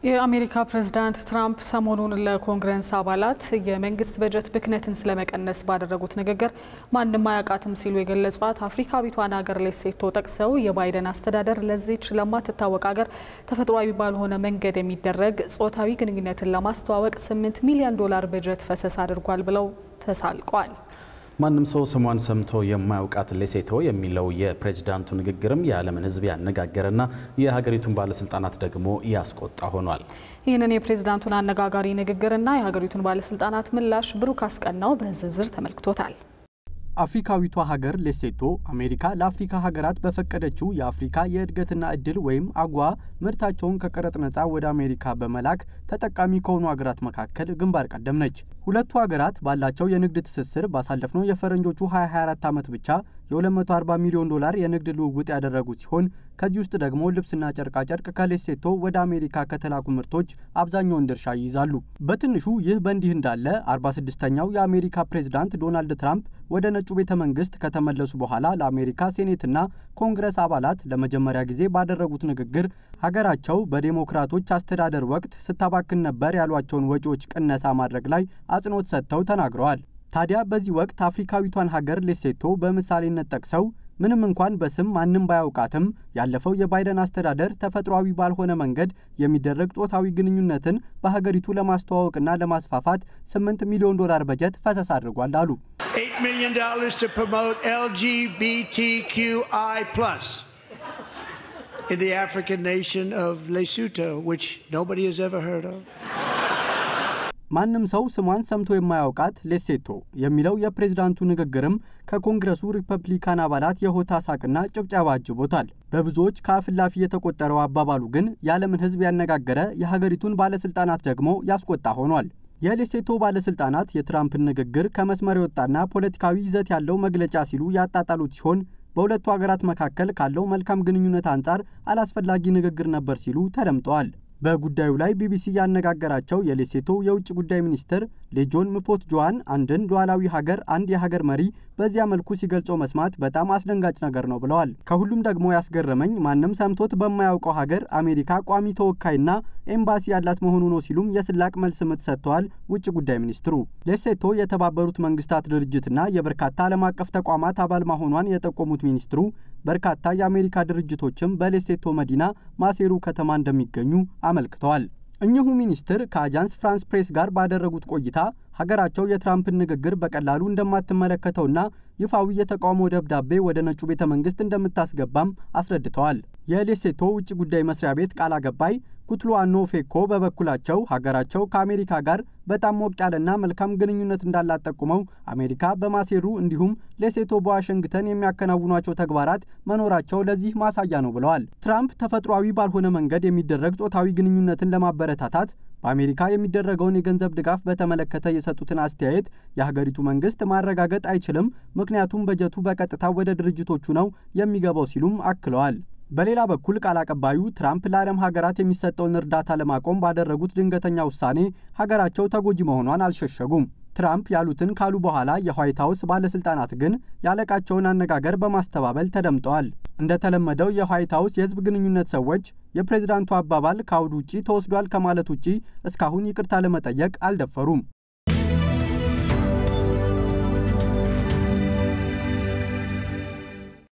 የአሜሪካ ፕሬዝዳንት ትራምፕ ሰሞኑን ለኮንግረስ አባላት የመንግስት በጀት ብክነትን ስለመቀነስ ባደረጉት ንግግር ማንንም አያውቃትም ሲሉ የገለጿት አፍሪካዊቷን ሀገር ሌሴቶ ጠቅሰው የባይደን አስተዳደር ለዚች ለማትታወቅ ሀገር ተፈጥሯዊ ባልሆነ መንገድ የሚደረግ ጾታዊ ግንኙነትን ለማስተዋወቅ $8 ሚሊዮን በጀት ፈሰስ አድርጓል ብለው ተሳልቀዋል። ማንም ሰው ስሟን ሰምቶ የማያውቃት ሌሴቶ የሚለው የፕሬዝዳንቱ ንግግርም የዓለምን ሕዝብ ያነጋገረና የሀገሪቱን ባለስልጣናት ደግሞ ያስቆጣ ሆኗል። ይህንን የፕሬዝዳንቱን አነጋጋሪ ንግግርና የሀገሪቱን ባለስልጣናት ምላሽ ብሩክ አስቀናው በዝርዝር ተመልክቶታል። አፍሪካዊቷ ሀገር ሌሴቶ አሜሪካ ለአፍሪካ ሀገራት በፈቀደችው የአፍሪካ የእድገትና እድል ወይም አጓ ምርታቸውን ከቀረጥ ነፃ ወደ አሜሪካ በመላክ ተጠቃሚ ከሆኑ ሀገራት መካከል ግንባር ቀደም ነች። ሁለቱ ሀገራት ባላቸው የንግድ ትስስር ባሳለፍነው የፈረንጆቹ 2024 ዓመት ብቻ የ$240 ሚሊዮን የንግድ ልውውጥ ያደረጉ ሲሆን ከዚህ ውስጥ ደግሞ ልብስና ጨርቃ ጨርቅ ከሌሴቶ ወደ አሜሪካ ከተላኩ ምርቶች አብዛኛውን ድርሻ ይይዛሉ። በትንሹ ይህ በእንዲህ እንዳለ 46ኛው የአሜሪካ ፕሬዝዳንት ዶናልድ ትራምፕ ወደ ነጩ ቤተ መንግስት ከተመለሱ በኋላ ለአሜሪካ ሴኔትና ኮንግረስ አባላት ለመጀመሪያ ጊዜ ባደረጉት ንግግር ሀገራቸው በዴሞክራቶች አስተዳደር ወቅት ስታባክን ነበር ያሏቸውን ወጪዎች ቅነሳ ማድረግ ላይ አጽንኦት ሰጥተው ተናግረዋል። ታዲያ በዚህ ወቅት አፍሪካዊቷን ሀገር ሌሴቶ በምሳሌነት ጠቅሰው ምንም እንኳን በስም ማንም ባያውቃትም ያለፈው የባይደን አስተዳደር ተፈጥሯዊ ባልሆነ መንገድ የሚደረግ ጾታዊ ግንኙነትን በሀገሪቱ ለማስተዋወቅና ለማስፋፋት $8 ሚሊዮን በጀት ፈሰስ አድርጓል አሉ። $8 million to promote LGBTQI+ in the African nation of Lesotho, which nobody has ever heard of. ማንም ሰው ስሟን ሰምቶ የማያውቃት ሌሴቶ የሚለው የፕሬዝዳንቱ ንግግርም ከኮንግረሱ ሪፐብሊካን አባላት የሆታ ሳቅና ጭብጨባ አጅቦታል። በብዙዎች ከአፍላፊ የተቆጠረው አባባሉ ግን የዓለምን ሕዝብ ያነጋገረ የሀገሪቱን ባለስልጣናት ደግሞ ያስቆጣ ሆኗል። የሌሴቶ ባለስልጣናት የትራምፕን ንግግር ከመስመር የወጣና ፖለቲካዊ ይዘት ያለው መግለጫ ሲሉ ያጣጣሉት ሲሆን በሁለቱ ሀገራት መካከል ካለው መልካም ግንኙነት አንጻር አላስፈላጊ ንግግር ነበር ሲሉ ተደምጠዋል። በጉዳዩ ላይ ቢቢሲ ያነጋገራቸው የሌሴቶ የውጭ ጉዳይ ሚኒስትር ሌጆን ምፖት ጆዋን አንድን ሉዓላዊ ሀገር አንድ የሀገር መሪ በዚያ መልኩ ሲገልጸው መስማት በጣም አስደንጋጭ ነገር ነው ብለዋል። ከሁሉም ደግሞ ያስገረመኝ ማንም ሰምቶት በማያውቀው ሀገር አሜሪካ ቋሚ ተወካይና ኤምባሲ ያላት መሆኑ ነው ሲሉም የስላቅ መልስ ምት ሰጥተዋል። ውጭ ጉዳይ ሚኒስትሩ ሌሴቶ የተባበሩት መንግስታት ድርጅትና የበርካታ ዓለም አቀፍ ተቋማት አባል መሆኗን የጠቆሙት ሚኒስትሩ በርካታ የአሜሪካ ድርጅቶችም በሌሴቶ መዲና ማሴሩ ከተማ እንደሚገኙ አመልክተዋል። እኚሁ ሚኒስትር ከአጃንስ ፍራንስ ፕሬስ ጋር ባደረጉት ቆይታ ሀገራቸው የትራምፕን ንግግር በቀላሉ እንደማትመለከተውና ይፋዊ የተቃውሞ ደብዳቤ ወደ ነጩ ቤተ መንግስት እንደምታስገባም አስረድተዋል። የሌሴቶ ውጭ ጉዳይ መስሪያ ቤት ቃል አቀባይ ኩትሉአኖ ፌኮ በበኩላቸው ሀገራቸው ከአሜሪካ ጋር በጣም ሞቅ ያለና መልካም ግንኙነት እንዳላት ጠቁመው አሜሪካ በማሴሩ እንዲሁም ሌሴቶ በዋሽንግተን የሚያከናውኗቸው ተግባራት መኖራቸው ለዚህ ማሳያ ነው ብለዋል። ትራምፕ ተፈጥሯዊ ባልሆነ መንገድ የሚደረግ ጾታዊ ግንኙነትን ለማበረታታት በአሜሪካ የሚደረገውን የገንዘብ ድጋፍ በተመለከተ የሰጡትን አስተያየት የሀገሪቱ መንግስት ማረጋገጥ አይችልም፣ ምክንያቱም በጀቱ በቀጥታ ወደ ድርጅቶቹ ነው የሚገባው ሲሉም አክለዋል። በሌላ በኩል ቃል አቀባዩ ትራምፕ ለዓለም ሀገራት የሚሰጠውን እርዳታ ለማቆም ባደረጉት ድንገተኛ ውሳኔ ሀገራቸው ተጎጂ መሆኗን አልሸሸጉም። ትራምፕ ያሉትን ካሉ በኋላ የዋይት ሀውስ ባለስልጣናት ግን ያለቃቸውን አነጋገር በማስተባበል ተደምጠዋል። እንደተለመደው የዋይት ሀውስ የህዝብ ግንኙነት ሰዎች የፕሬዝዳንቱ አባባል ከአውድ ውጪ ተወስዷል ከማለት ውጪ እስካሁን ይቅርታ ለመጠየቅ አልደፈሩም።